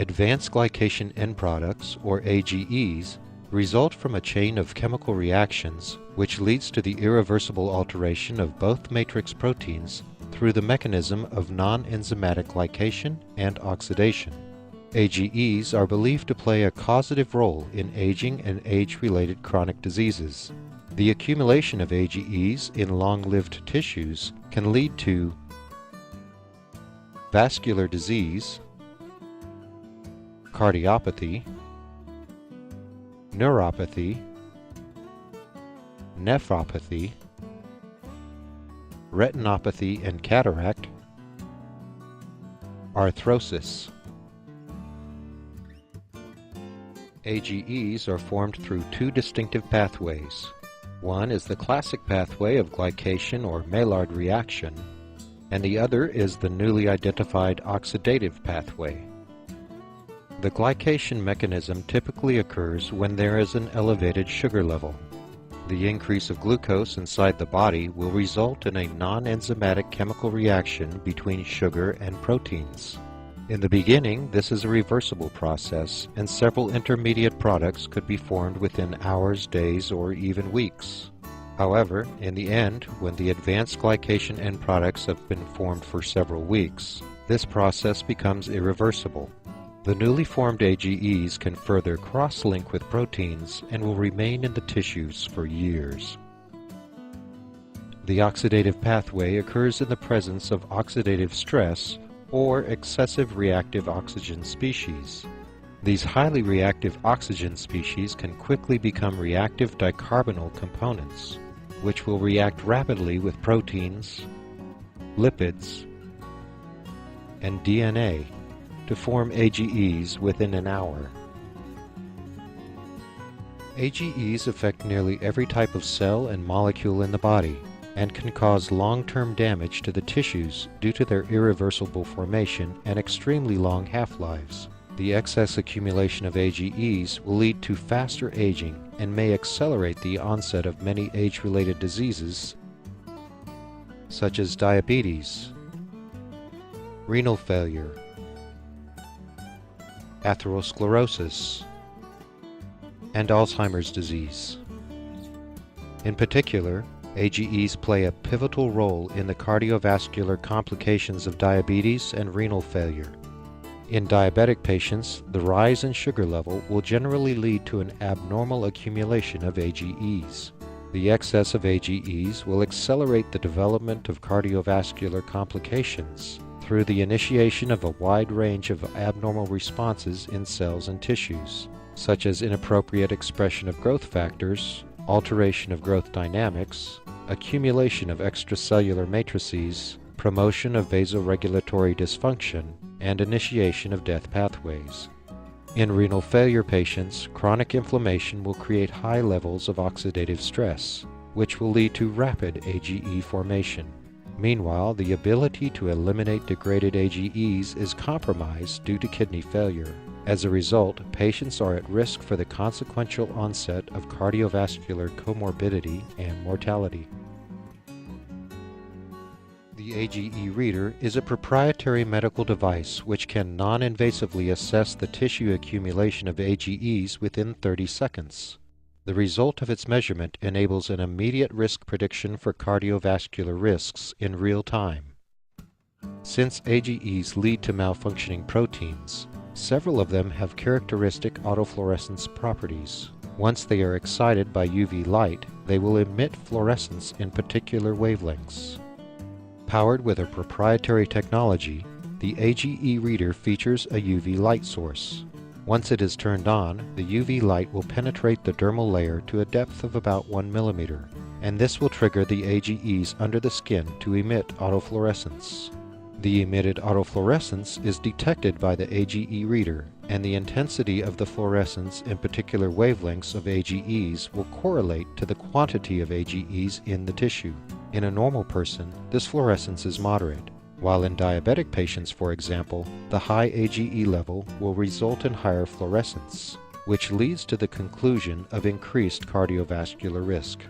Advanced glycation end products, or AGEs, result from a chain of chemical reactions which leads to the irreversible alteration of both matrix proteins through the mechanism of non-enzymatic glycation and oxidation. AGEs are believed to play a causative role in aging and age-related chronic diseases. The accumulation of AGEs in long-lived tissues can lead to vascular disease, cardiopathy, neuropathy, nephropathy, retinopathy and cataract, arthrosis. AGEs are formed through two distinctive pathways. One is the classic pathway of glycation or Maillard reaction, and the other is the newly identified oxidative pathway. The glycation mechanism typically occurs when there is an elevated sugar level. The increase of glucose inside the body will result in a non-enzymatic chemical reaction between sugar and proteins. In the beginning, this is a reversible process, and several intermediate products could be formed within hours, days, or even weeks. However, in the end, when the advanced glycation end products have been formed for several weeks, this process becomes irreversible. The newly formed AGEs can further cross-link with proteins and will remain in the tissues for years. The oxidative pathway occurs in the presence of oxidative stress or excessive reactive oxygen species. These highly reactive oxygen species can quickly become reactive dicarbonyl components, which will react rapidly with proteins, lipids, and DNA to form AGEs within an hour. AGEs affect nearly every type of cell and molecule in the body and can cause long-term damage to the tissues due to their irreversible formation and extremely long half-lives. The excess accumulation of AGEs will lead to faster aging and may accelerate the onset of many age-related diseases such as diabetes, renal failure, atherosclerosis, and Alzheimer's disease. In particular, AGEs play a pivotal role in the cardiovascular complications of diabetes and renal failure. In diabetic patients, the rise in sugar level will generally lead to an abnormal accumulation of AGEs. The excess of AGEs will accelerate the development of cardiovascular complications through the initiation of a wide range of abnormal responses in cells and tissues, such as inappropriate expression of growth factors, alteration of growth dynamics, accumulation of extracellular matrices, promotion of vasoregulatory dysfunction, and initiation of death pathways. In renal failure patients, chronic inflammation will create high levels of oxidative stress, which will lead to rapid AGE formation. Meanwhile, the ability to eliminate degraded AGEs is compromised due to kidney failure. As a result, patients are at risk for the consequential onset of cardiovascular comorbidity and mortality. The A.G.E. reader is a proprietary medical device which can non-invasively assess the tissue accumulation of AGEs within 30 seconds. The result of its measurement enables an immediate risk prediction for cardiovascular risks in real time. Since AGEs lead to malfunctioning proteins, several of them have characteristic autofluorescence properties. Once they are excited by UV light, they will emit fluorescence in particular wavelengths. Powered with a proprietary technology, the A.G.E. reader features a UV light source. Once it is turned on, the UV light will penetrate the dermal layer to a depth of about 1 millimeter, and this will trigger the AGEs under the skin to emit autofluorescence. The emitted autofluorescence is detected by the A.G.E. reader, and the intensity of the fluorescence in particular wavelengths of AGEs will correlate to the quantity of AGEs in the tissue. In a normal person, this fluorescence is moderate, while in diabetic patients, for example, the high A.G.E. level will result in higher fluorescence, which leads to the conclusion of increased cardiovascular risk.